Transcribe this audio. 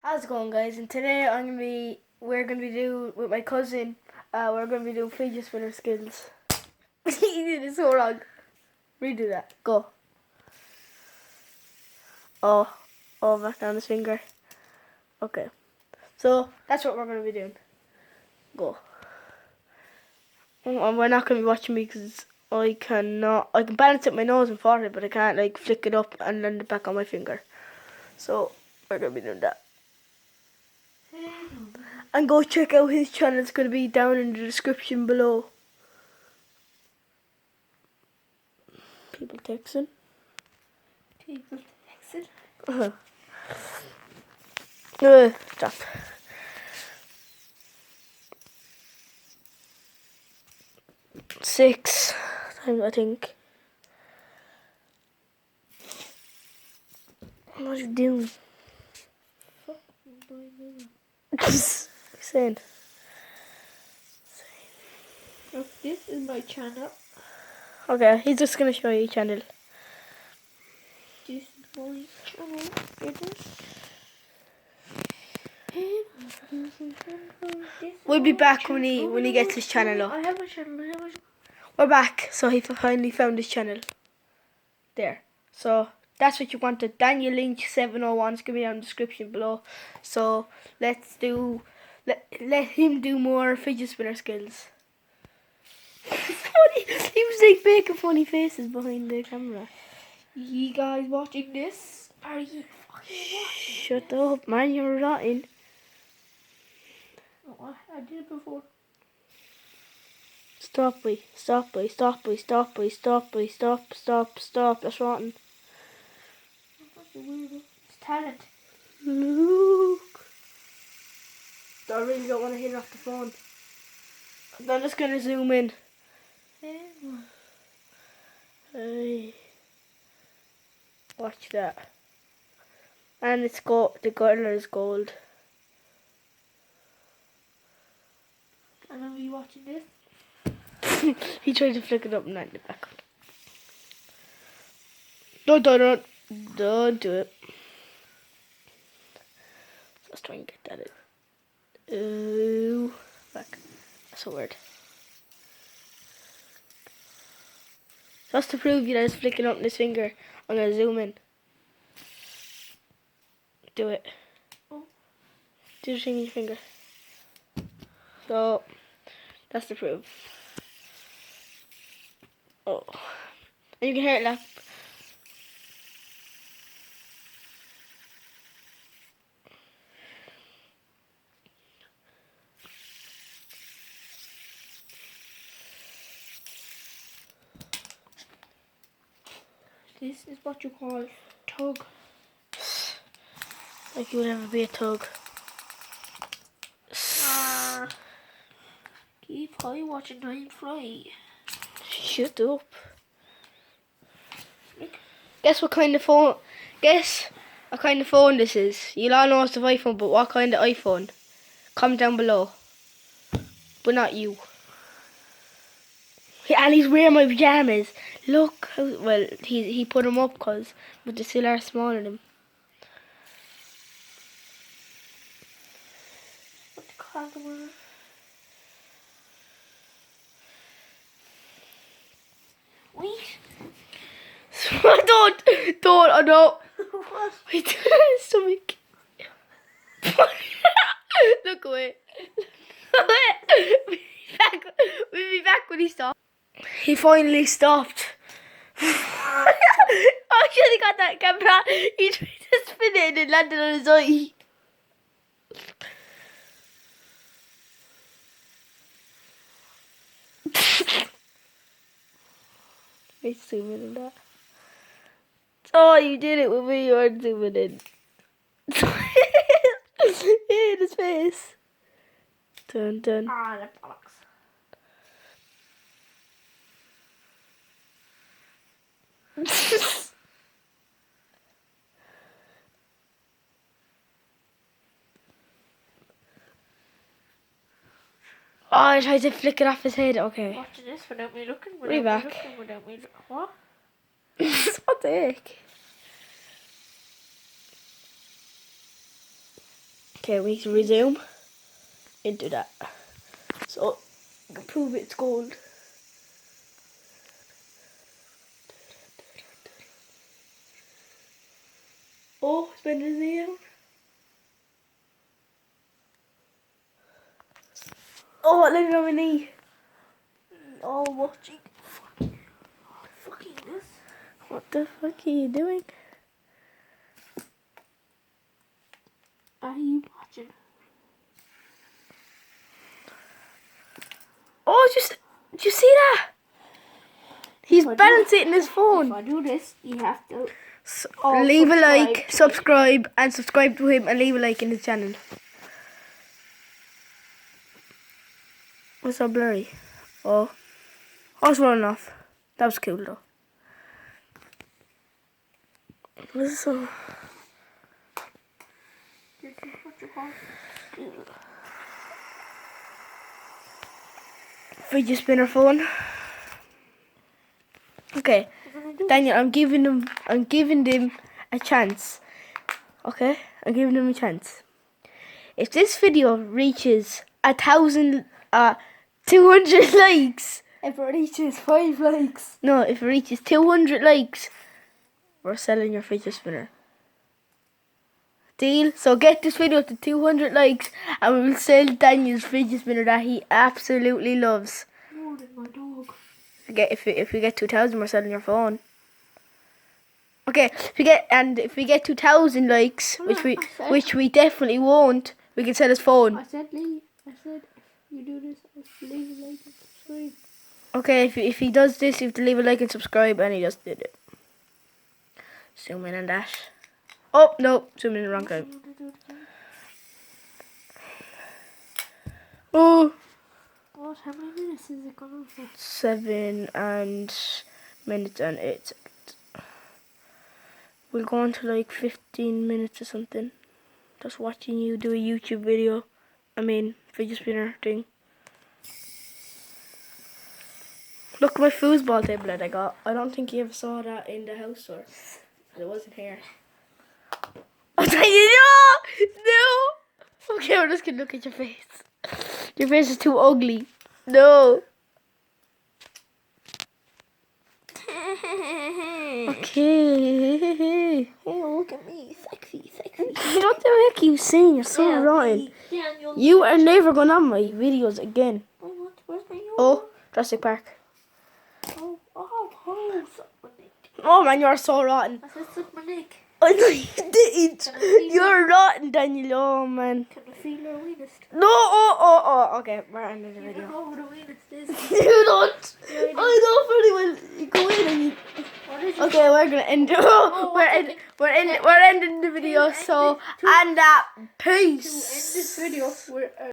How's it going, guys? And today we're gonna be doing with my cousin. We're gonna be doing fidget spinner skills. You did it so wrong. Redo that. Go. Oh, back down his finger. Okay. So that's what we're gonna be doing. Go. And we're not gonna be watching me because I can balance it with my nose and fart it, but I can't like flick it up and land it back on my finger. So we're gonna be doing that. And go check out his channel. It's going to be down in the description below. People texting. Stop. Six times, I think. What are you doing? Saying. Oh, this is my channel. Okay, he's just gonna show you channel. This is my channel. We'll be back when he gets his channel up. I have a channel. We're back, so he finally found his channel. There. So that's what you wanted. Daniel Lynch 701 is gonna be down in the description below. So let him do more fidget spinner skills. He was like making funny faces behind the camera. You guys watching this? Are you fucking watching? Shut up, man! You're rotting. Oh, I did it before. Stop, boy. Stop, boy. Stop, boy. Stop, boy. Stop, boy. Stop, stop, stop. That's rotten. It's talent. Look. I really don't want to hit it off the phone. I'm just gonna zoom in. Hey. Watch that. And it's the colour is gold. And are you watching this? He tried to flick it up and land it back. Don't do it. Let's try and get that in. Ooh, back. That's a word. Just to prove you that it's flicking up in his finger, I'm gonna zoom in. Do it. Oh. Do the thing in your finger. So that's the proof. Oh, and you can hear it laugh. This is what you call tug. Like you would ever be a tug. Keep high watching Nine Fry. Shut up. Guess what kind of phone? Guess what kind of phone this is. You'll all know it's an iPhone, but what kind of iPhone? Comment down below. But not you. And he's wearing my pajamas. Look how well he put them up but they still are smaller than him. What the call the word? Wait. Don't, oh no. What? Wait, stomach. Look away. We'll be back when he stopped. He finally stopped. I should have got that camera. He tried to spin it and it landed on his eye. Let's zoom in on that. Oh, you did it with me. You weren't zooming in. In his face. Dun. Ah, the bollocks. Oh, I tried to flick it off his head. Okay. Watching this without me looking. Way back. What? What the heck? Okay, we need to resume into that. So, I can prove it's gold. Oh, it's been down. Oh, I landed on my knee. Oh, watching. Fucking this. What the fuck are you doing? Are you watching? Oh, did you see that? He's If I do- balancing his If phone. I do this, you have to. Leave a subscribe like, to subscribe, and subscribe to him, and leave a like in his channel. What's so blurry? Oh, it's running off. That was cool though. This is so. This is what you want to do. Fidget spinner phone. Okay, Daniel, I'm giving them a chance. Okay, I'm giving them a chance. If this video reaches 200 likes, If it reaches 5 likes. no, if it reaches 200 likes, we're selling your fidget spinner. Deal? So get this video to 200 likes, and we will sell Daniel's fidget spinner that he absolutely loves. More than my dog. If we get 2,000, we're selling your phone. Okay, if we get 2,000 likes, which we definitely won't, we can sell his phone. I said leave. I said if you do this, I'll leave a like and subscribe. Okay, if he does this, you have to leave a like and subscribe, and he just did it. Zoom in and dash. Oh no, zoom in the wrong time. Oh, What? How many minutes is it going for? 7 minutes and 8 seconds. We'll go on to like 15 minutes or something. Just watching you do a YouTube video. Fidget spinner thing. Look at my foosball table that I got. I don't think you ever saw that in the house store. It wasn't here. No! Okay, we're just gonna look at your face. Your face is too ugly. No. Okay. Hey, look at me. Sexy, sexy. What the heck are you saying? You're so rotten. You are never going on my videos again. Where's my Oh, Jurassic Park. Suck my neck. Oh man, you're so rotten. I said suck my neck. I know you didn't. Can I feel You're rotten, Daniel. Oh man. Can I feel your weenus? No, oh. Okay, we're ending the You video. don't know what a weenus is. You don't. I know pretty well. You go in and you. What is it? Okay, we're gonna end it. We're ending the video. So, and To end peace. this video, we're